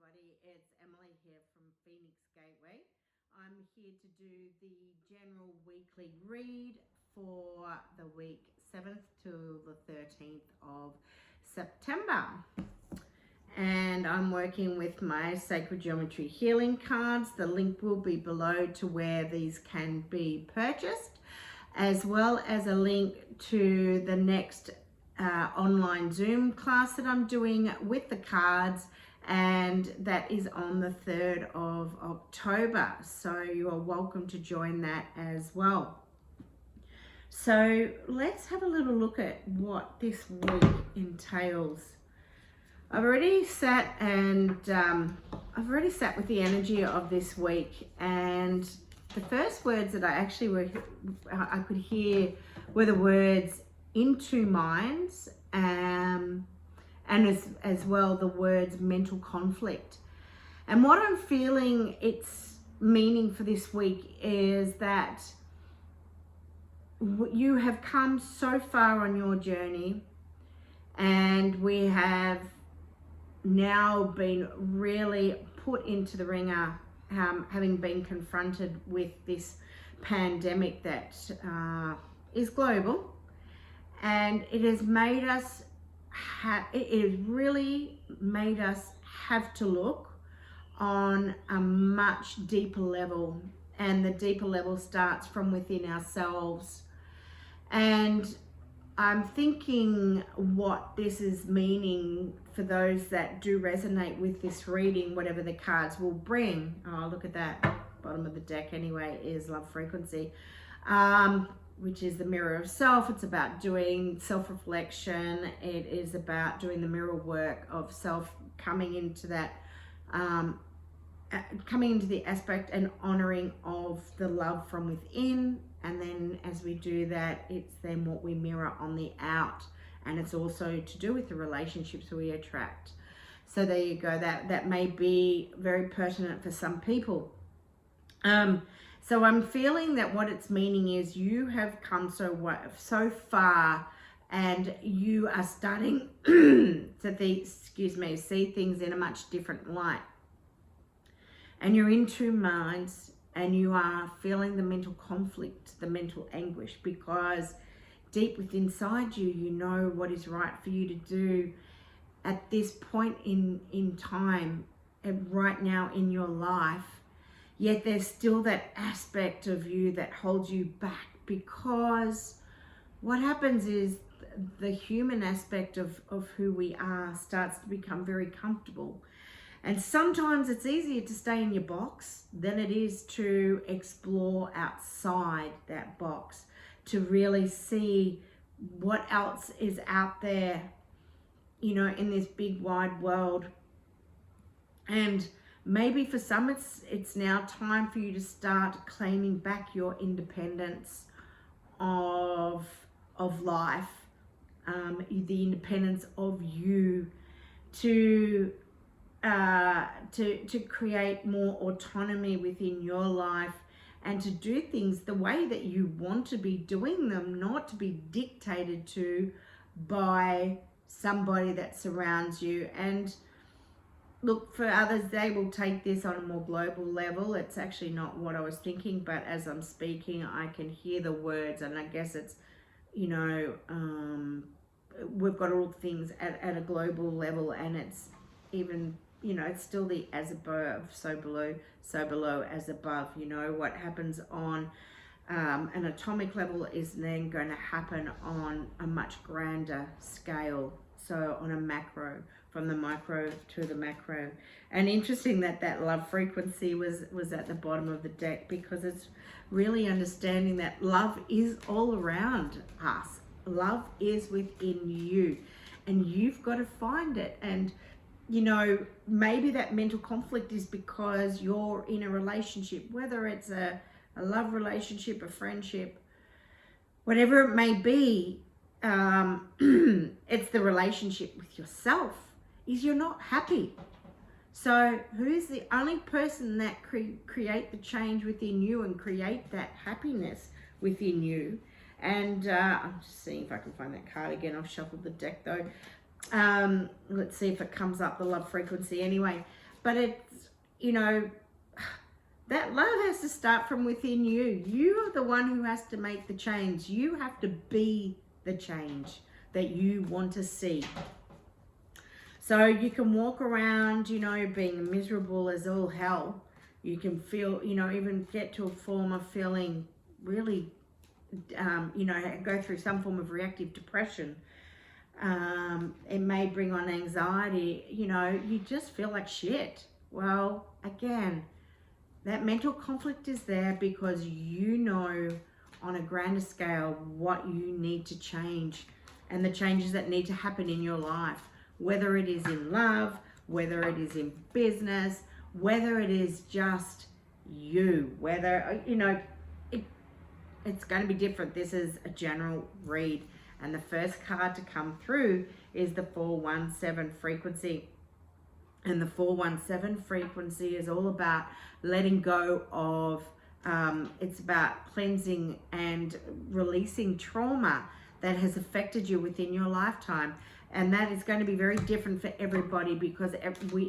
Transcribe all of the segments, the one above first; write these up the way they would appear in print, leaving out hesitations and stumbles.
everybody. It's Emily here from Phoenix Gateway. I'm here to do the general weekly read for the week 7th to the 13th of September. And I'm working with my Sacred Geometry Healing cards. The link will be below to where these can be purchased, as well as a link to the next online Zoom class that I'm doing with the cards, and that is on the 3rd of October. So you are welcome to join that as well. So let's have a little look at what this week entails. I've already sat with the energy of this week, and the first words that I could hear were the words "into minds," and as well the words "mental conflict." And what I'm feeling its meaning for this week is that you have come so far on your journey, and we have now been really put into the ringer, having been confronted with this pandemic that is global, and it has made us really made us have to look on a much deeper level, and the deeper level starts from within ourselves. And I'm thinking what this is meaning for those that do resonate with this reading, whatever the cards will bring. Oh, look at that. Bottom of the deck anyway is love frequency, which is the mirror of self. It's about doing self-reflection. It is about doing the mirror work of self, coming into that, coming into the aspect and honoring of the love from within. And then as we do that, it's then what we mirror on the out. And it's also to do with the relationships we attract. So there you go. That may be very pertinent for some people. So I'm feeling that what it's meaning is you have come so far, and you are starting to see things in a much different light. And you're in two minds, and you are feeling the mental conflict, the mental anguish, because deep within inside you, you know what is right for you to do at this point in time, and right now in your life. Yet there's still that aspect of you that holds you back, because what happens is the human aspect of who we are starts to become very comfortable. And sometimes it's easier to stay in your box than it is to explore outside that box, to really see what else is out there, in this big wide world. And maybe for some it's now time for you to start claiming back your independence of life, the independence of you, to create more autonomy within your life, and to do things the way that you want to be doing them, not to be dictated to by somebody that surrounds you. And look, for others, they will take this on a more global level. It's actually not what I was thinking, but as I'm speaking, I can hear the words, and I guess it's, we've got all things at a global level, and it's even, it's still the as above, so below as above. What happens on an atomic level is then going to happen on a much grander scale. So on a macro, from the micro to the macro. And interesting that love frequency was at the bottom of the deck, because it's really understanding that love is all around us. Love is within you, and you've got to find it. And maybe that mental conflict is because you're in a relationship, whether it's a love relationship, a friendship, whatever it may be. It's the relationship with yourself, is you're not happy. So who's the only person that create the change within you and create that happiness within you? And I'm just seeing if I can find that card again. I've shuffled the deck though. Let's see if it comes up, the love frequency anyway. but it's, you know, that love has to start from within you. You are the one who has to make the change. You have to be the change that you want to see. So you can walk around, you know, being miserable as all hell. You can feel, you know, even get to a form of feeling really, you know, go through some form of reactive depression. It may bring on anxiety, you know, you just feel like shit. Well, again, that mental conflict is there because you know on a grander scale what you need to change and the changes that need to happen in your life, whether it is in love, whether it is in business, whether it is just you, whether, you know, it's going to be different. This is a general read, and the first card to come through is the 417 frequency. And the 417 frequency is all about letting go of, it's about cleansing and releasing trauma that has affected you within your lifetime. And that is going to be very different for everybody because we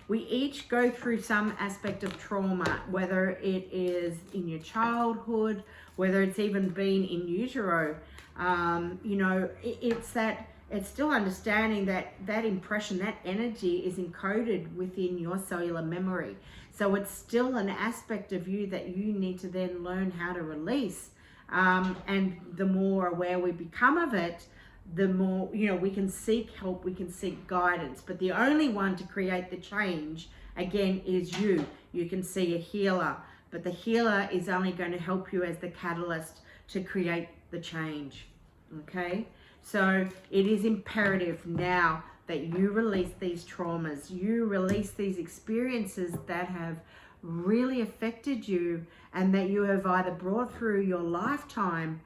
each go through some aspect of trauma, whether it is in your childhood, whether it's even been in utero. You know, it's still understanding that that impression, that energy is encoded within your cellular memory. So it's still an aspect of you that you need to then learn how to release. And the more aware we become of it, the more, you know, we can seek help, we can seek guidance. But the only one to create the change, again, is you. You can see a healer, but the healer is only going to help you as the catalyst to create the change. Okay? So it is imperative now that you release these traumas, you release these experiences that have really affected you and that you have either brought through your lifetime,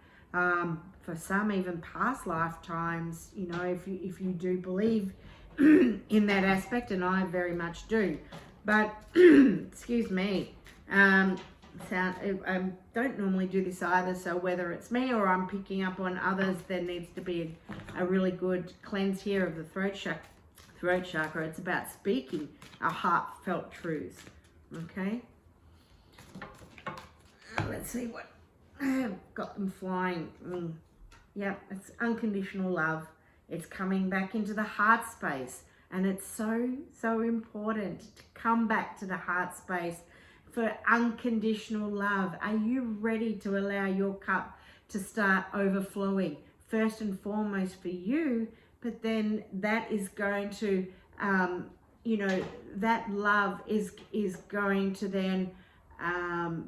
for some even past lifetimes, you know, if you do believe in that aspect, and I very much do. But, excuse me, I don't normally do this either, so whether it's me or I'm picking up on others, there needs to be a really good cleanse here of the throat chakra. It's about speaking our heartfelt truths. Okay, let's see what I have got them flying. Yep, it's unconditional love. It's coming back into the heart space, and it's so important to come back to the heart space for unconditional love. Are you ready to allow your cup to start overflowing? First and foremost for you, but then that is going to, you know, that love is going to then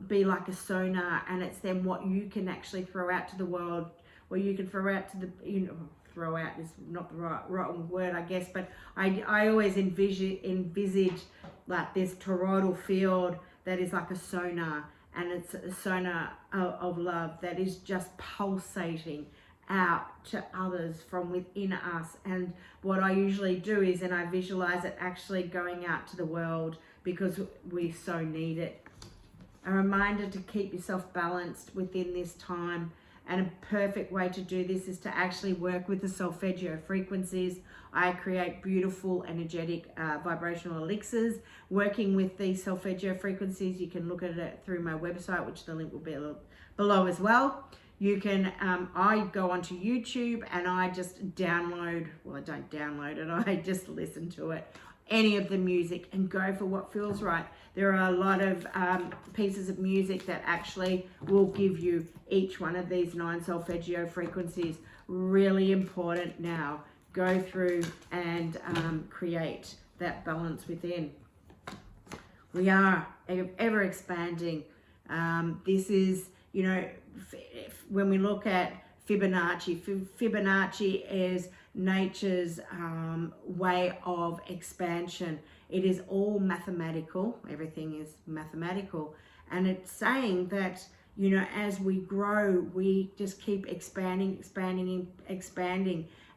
be like a sonar, and it's then what you can actually throw out to the world, or you can throw out to the, you know, throw out is not the right word, I guess, but I always envisage like this toroidal field that is like a sonar, and it's a sonar of love that is just pulsating out to others from within us. And what I usually do is, and I visualize it actually going out to the world because we so need it. A reminder to keep yourself balanced within this time. And a perfect way to do this is to actually work with the solfeggio frequencies. I create beautiful, energetic, vibrational elixirs. Working with these solfeggio frequencies, you can look at it through my website, which the link will be below as well. You can, I go onto YouTube and I just download, well, I don't download it, I just listen to it, any of the music, and go for what feels right. There are a lot of pieces of music that actually will give you each one of these 9 solfeggio frequencies. Really important now. Go through and create that balance within. We are ever expanding. This is, you know, when we look at Fibonacci is nature's way of expansion. It is all mathematical. Everything is mathematical. And it's saying that, you know, as we grow, we just keep expanding.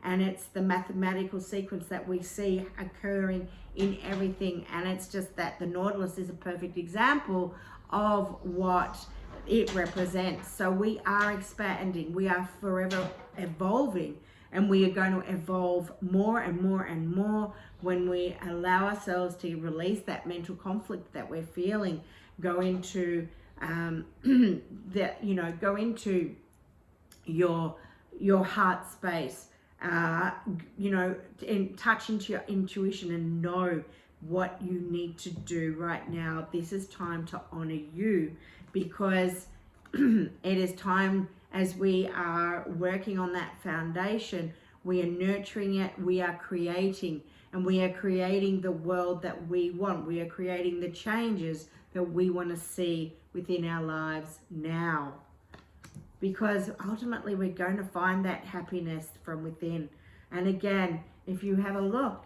And it's the mathematical sequence that we see occurring in everything. And it's just that the Nautilus is a perfect example of what it represents. So we are expanding. We are forever evolving. And we are going to evolve more and more and more when we allow ourselves to release that mental conflict that we're feeling, go into go into your heart space, and touch into your intuition and know what you need to do right now. This is time to honor you, because it is time, as we are working on that foundation, we are nurturing it, we are creating, and we are creating the world that we want. We are creating the changes that we want to see within our lives now. Because ultimately we're going to find that happiness from within. And again, if you have a look,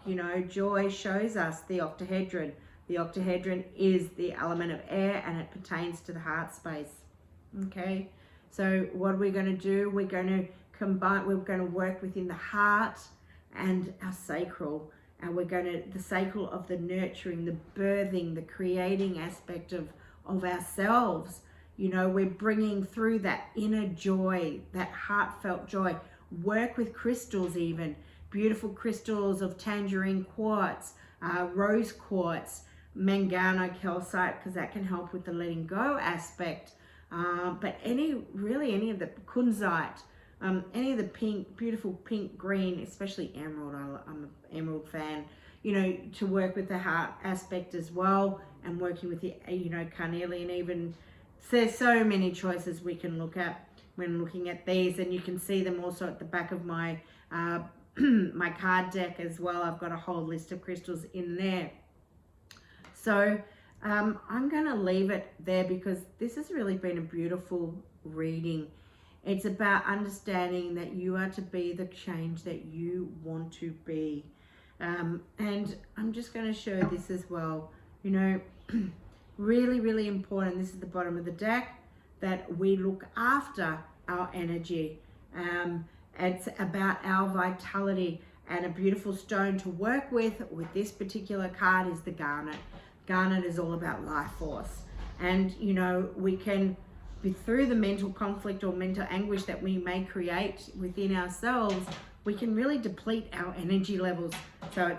joy shows us the octahedron. The octahedron is the element of air, and it pertains to the heart space. Okay, so what we're going to do, we're going to combine, we're going to work within the heart and our sacral. And we're going to, the sacral of the nurturing, the birthing, the creating aspect of ourselves. We're bringing through that inner joy, that heartfelt joy. Work with crystals even. Beautiful crystals of tangerine quartz, rose quartz, mangano calcite, because that can help with the letting go aspect. But any of the kunzite, any of the beautiful pink, green, especially emerald. I'm an emerald fan. To work with the heart aspect as well, and working with the, carnelian even. There's so many choices we can look at when looking at these, and you can see them also at the back of my my card deck as well. I've got a whole list of crystals in there. So I'm going to leave it there, because this has really been a beautiful reading. It's about understanding that you are to be the change that you want to be. And I'm just going to show this as well. Really, really important. This is the bottom of the deck, that we look after our energy. It's about our vitality, and a beautiful stone to work with this particular card is the garnet. Garnet is all about life force. And, we can, through the mental conflict or mental anguish that we may create within ourselves, we can really deplete our energy levels. So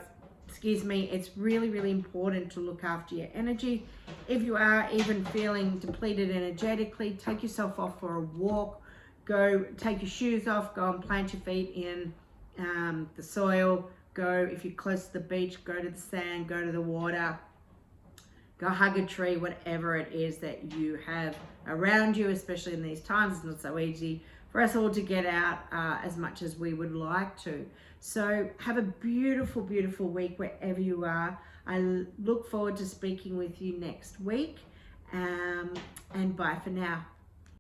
it's really, really important to look after your energy. If you are even feeling depleted energetically, take yourself off for a walk. Go take your shoes off, go and plant your feet in the soil. Go, if you're close to the beach, go to the sand, go to the water. Go hug a tree, whatever it is that you have around you, especially in these times. It's not so easy for us all to get out as much as we would like to. So have a beautiful, beautiful week wherever you are. I look forward to speaking with you next week. And bye for now.